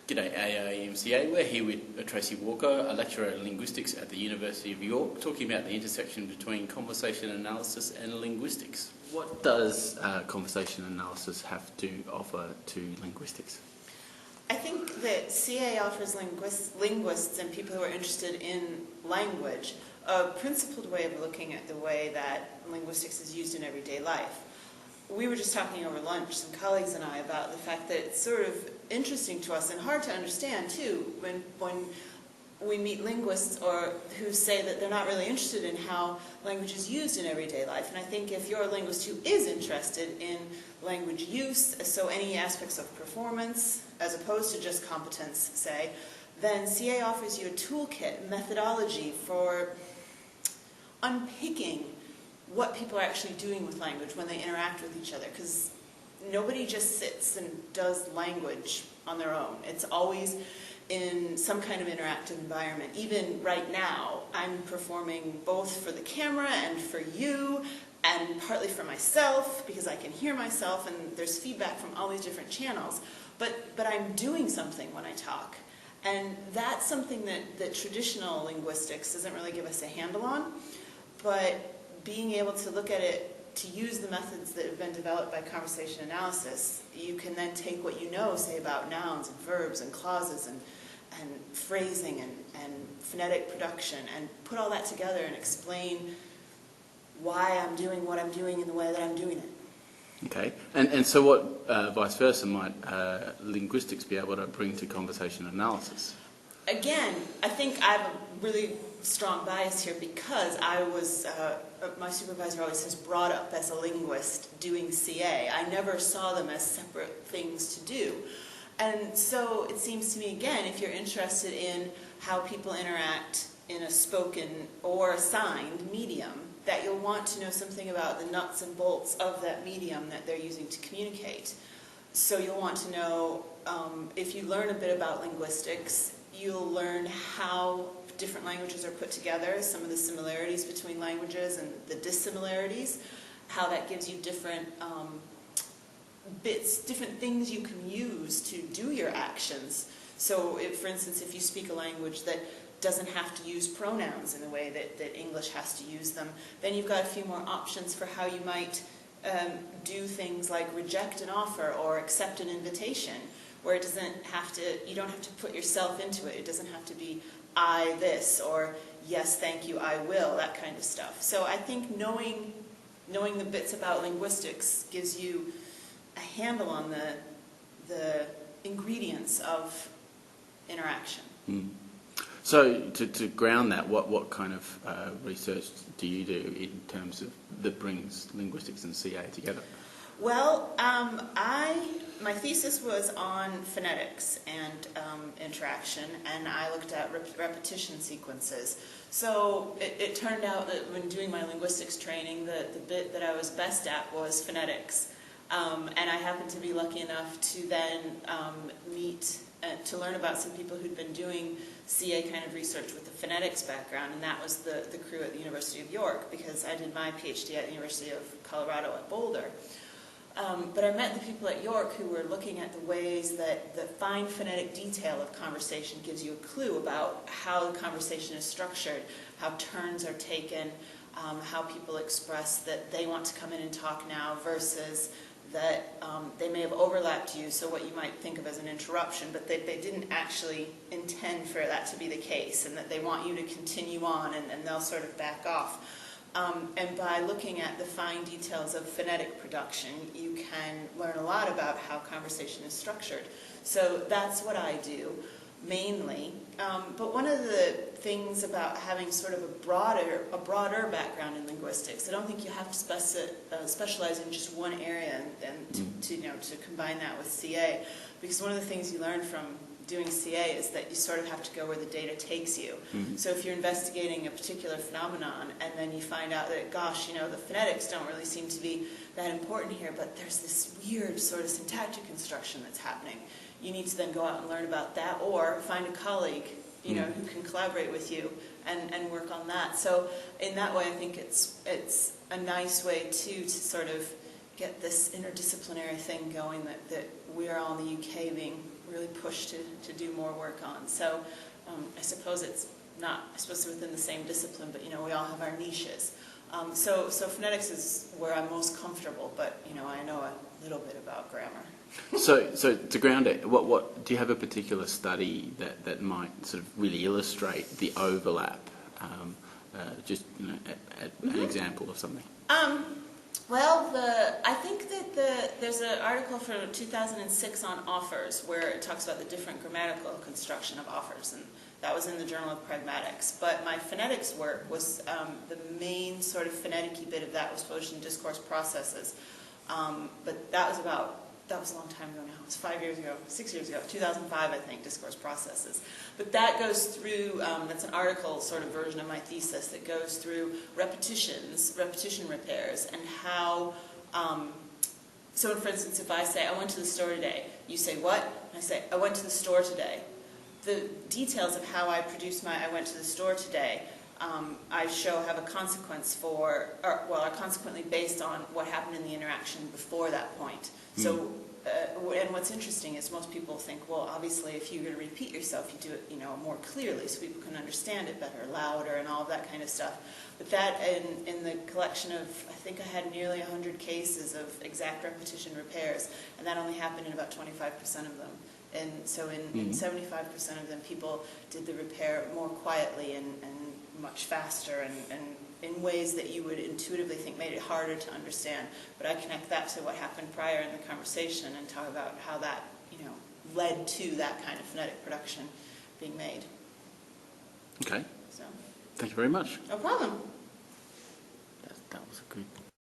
G'day AIMCA, we're here with Traci Walker, a lecturer in linguistics at the University of York, talking about the intersection between conversation analysis and linguistics. What does conversation analysis have to offer to linguistics? I think that CA offers linguists and people who are interested in language a principled way of looking at the way that linguistics is used in everyday life. We were just talking over lunch, some colleagues and I, about the fact that it's sort of interesting to us and hard to understand too when we meet linguists who say that they're not really interested in how language is used in everyday life. And I think if you're a linguist who is interested in language use, so any aspects of performance as opposed to just competence, say, then CA offers you a toolkit, methodology for unpicking what people are actually doing with language when they interact with each other, because nobody just sits and does language on their own. It's always in some kind of interactive environment. Even right now, I'm performing both for the camera and for you, and partly for myself, because I can hear myself, and there's feedback from all these different channels. But I'm doing something when I talk. And that's something that traditional linguistics doesn't really give us a handle on, but being able to look at it, to use the methods that have been developed by conversation analysis, you can then take what you know, say about nouns and verbs and clauses and phrasing and phonetic production, and put all that together and explain why I'm doing what I'm doing in the way that I'm doing it. Okay, and so what, vice versa, might linguistics be able to bring to conversation analysis? Again, I think I have a really strong bias here because I was, my supervisor always says, brought up as a linguist doing CA. I never saw them as separate things to do. And so it seems to me, again, if you're interested in how people interact in a spoken or a signed medium, that you'll want to know something about the nuts and bolts of that medium that they're using to communicate. So you'll want to know, if you learn a bit about linguistics, you'll learn how different languages are put together, some of the similarities between languages and the dissimilarities, how that gives you different bits, different things you can use to do your actions. So, for instance, if you speak a language that doesn't have to use pronouns in the way that English has to use them, then you've got a few more options for how you might do things like reject an offer or accept an invitation, where it doesn't have to, you don't have to put yourself into it. It doesn't have to be I this or yes, thank you, I will, that kind of stuff. So I think knowing the bits about linguistics gives you a handle on the ingredients of interaction. Mm. So to ground that, what kind of research do you do in terms of that brings linguistics and CA together? Well, my thesis was on phonetics and interaction, and I looked at repetition sequences. So it turned out that when doing my linguistics training, the bit that I was best at was phonetics. And I happened to be lucky enough to then to learn about some people who'd been doing CA kind of research with the phonetics background, and that was the crew at the University of York, because I did my PhD at the University of Colorado at Boulder. But I met the people at York who were looking at the ways that the fine phonetic detail of conversation gives you a clue about how the conversation is structured, how turns are taken, how people express that they want to come in and talk now versus that they may have overlapped you, so what you might think of as an interruption, but they didn't actually intend for that to be the case, and that they want you to continue on and they'll sort of back off. And by looking at the fine details of phonetic production, you can learn a lot about how conversation is structured. So that's what I do, mainly. But one of the things about having sort of a broader background in linguistics, I don't think you have to specialize in just one area and to combine that with CA, because one of the things you learn from doing CA is that you sort of have to go where the data takes you. Mm-hmm. So if you're investigating a particular phenomenon and then you find out that, gosh, the phonetics don't really seem to be that important here, but there's this weird sort of syntactic construction that's happening, you need to then go out and learn about that, or find a colleague, who can collaborate with you and work on that. So in that way, I think it's a nice way to sort of get this interdisciplinary thing going that we are all in the UK being really pushed to do more work on. So I suppose it's not, I suppose it's within the same discipline, but we all have our niches. So phonetics is where I'm most comfortable, but I know a little bit about grammar. So to ground it, what do you have a particular study that might sort of really illustrate the overlap? Just an example of something. Well, I think that there's an article from 2006 on offers where it talks about the different grammatical construction of offers, and that was in the Journal of Pragmatics. But my phonetics work was the main sort of phonetic-y bit of that was published in Discourse Processes. But that was a long time ago now. It was 5 years ago, 6 years ago, 2005, I think, Discourse Processes. But that goes through, that's an article sort of version of my thesis that goes through repetition repairs, and how, so for instance, if I say, I went to the store today, you say, what? And I say, I went to the store today. The details of how I produce my I went to the store today, I show have a consequence are consequently based on what happened in the interaction before that point. So, and what's interesting is most people think, well, obviously, if you're going to repeat yourself, you do it, more clearly, so people can understand it better, louder, and all of that kind of stuff. But that, in the collection of, I think I had nearly 100 cases of exact repetition repairs, and that only happened in about 25% of them. And so, in 75% of them, people did the repair more quietly and much faster, and in ways that you would intuitively think made it harder to understand. But I connect that to what happened prior in the conversation and talk about how that, led to that kind of phonetic production being made. Okay. So. Thank you very much. No problem. That was a good